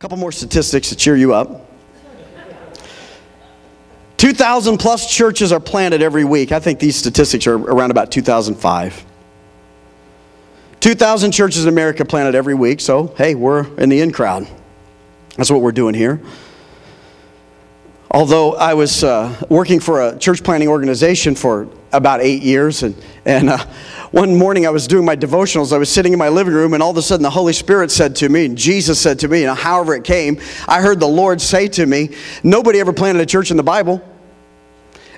Couple more statistics to cheer you up. 2,000 plus churches are planted every week. I think these statistics are around about 2005. 2,000 churches in America planted every week. So, hey, we're in the in crowd. That's what we're doing here. Although I was working for a church planting organization for about 8 years, and one morning I was doing my devotionals. I was sitting in my living room, and all of a sudden the Holy Spirit said to me, and Jesus said to me, however it came, I heard the Lord say to me, nobody ever planted a church in the Bible.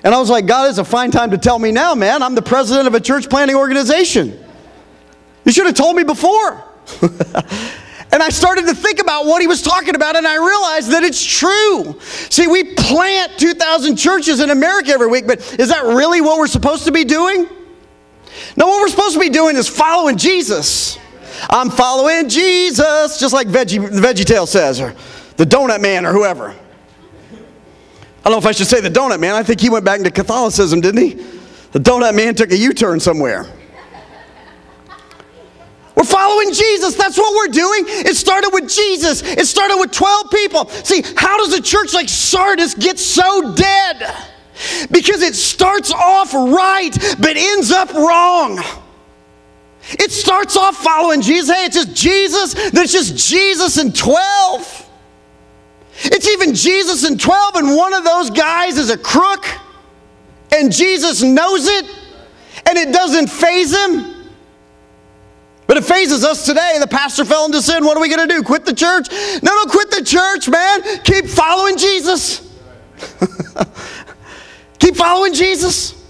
And I was like, God, it's a fine time to tell me now, man. I'm the president of a church planting organization. You should have told me before. And I started to think about what he was talking about, and I realized that it's true. See, we plant 2,000 churches in America every week, but is that really what we're supposed to be doing? No, what we're supposed to be doing is following Jesus. I'm following Jesus, just like VeggieTale says, or the Donut Man, or whoever. I don't know if I should say the Donut Man. I think he went back into Catholicism, didn't he? The Donut Man took a U-turn somewhere. We're following Jesus. That's what we're doing. It started with Jesus. It started with 12 people. See, how does a church like Sardis get so dead? Because it starts off right, but ends up wrong. It starts off following Jesus. Hey, it's just Jesus. There's just Jesus and 12. It's even Jesus and 12, and one of those guys is a crook, and Jesus knows it, and it doesn't faze him. But it phases us today. The pastor fell into sin. What are we going to do? Quit the church? No, don't quit the church, man. Keep following Jesus. Keep following Jesus.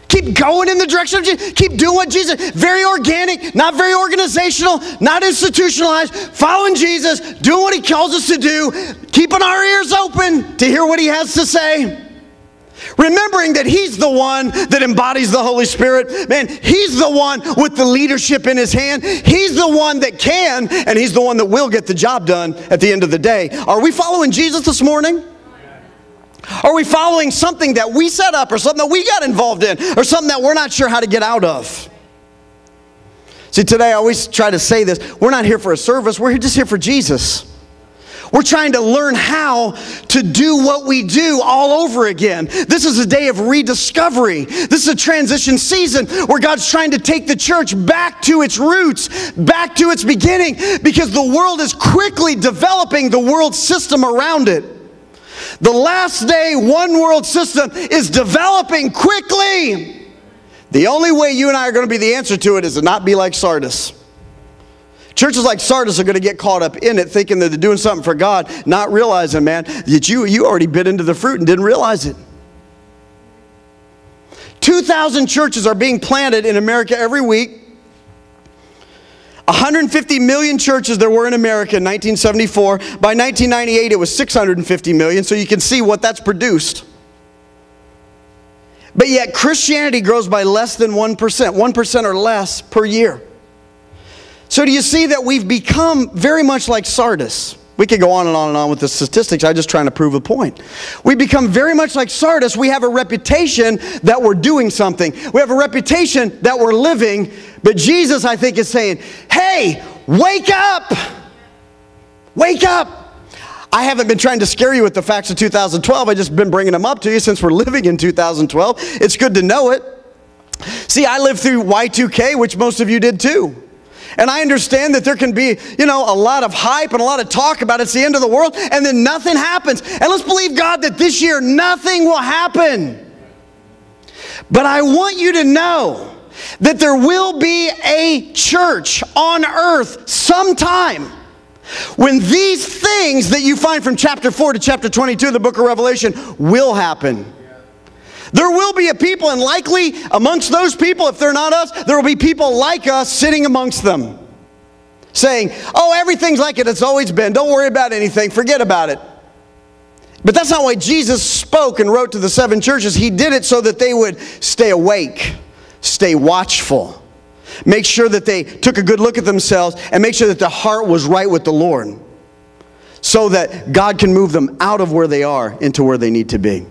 Keep going in the direction of Jesus. Keep doing what Jesus. Very organic, not very organizational, not institutionalized. Following Jesus, doing what he calls us to do, keeping our ears open to hear what he has to say. Remembering that he's the one that embodies the Holy Spirit. Man, he's the one with the leadership in his hand. He's the one that can, and he's the one that will get the job done at the end of the day. Are we following Jesus this morning? Are we following something that we set up, or something that we got involved in, or something that we're not sure how to get out of? See, today I always try to say this. We're not here for a service. We're just here for Jesus. We're trying to learn how to do what we do all over again. This is a day of rediscovery. This is a transition season where God's trying to take the church back to its roots, back to its beginning, because the world is quickly developing the world system around it. The last day one world system is developing quickly. The only way you and I are going to be the answer to it is to not be like Sardis. Churches like Sardis are going to get caught up in it, thinking that they're doing something for God, not realizing, man, that you already bit into the fruit and didn't realize it. 2,000 churches are being planted in America every week. 150 million churches there were in America in 1974. By 1998, it was 650 million, so you can see what that's produced. But yet, Christianity grows by less than 1%, 1% or less per year. So do you see that we've become very much like Sardis? We could go on and on and on with the statistics. I'm just trying to prove a point. We become very much like Sardis. We have a reputation that we're doing something. We have a reputation that we're living. But Jesus, I think, is saying, hey, wake up. Wake up. I haven't been trying to scare you with the facts of 2012. I've just been bringing them up to you since we're living in 2012. It's good to know it. See, I lived through Y2K, which most of you did too. And I understand that there can be, a lot of hype and a lot of talk about it's the end of the world, and then nothing happens. And let's believe God that this year nothing will happen. But I want you to know that there will be a church on earth sometime when these things that you find from chapter 4 to chapter 22 of the book of Revelation will happen. There will be a people, and likely amongst those people, if they're not us, there will be people like us sitting amongst them, saying, oh, everything's like it's always been. Don't worry about anything. Forget about it. But that's not why Jesus spoke and wrote to the 7 churches. He did it so that they would stay awake, stay watchful, make sure that they took a good look at themselves, and make sure that their heart was right with the Lord, so that God can move them out of where they are into where they need to be.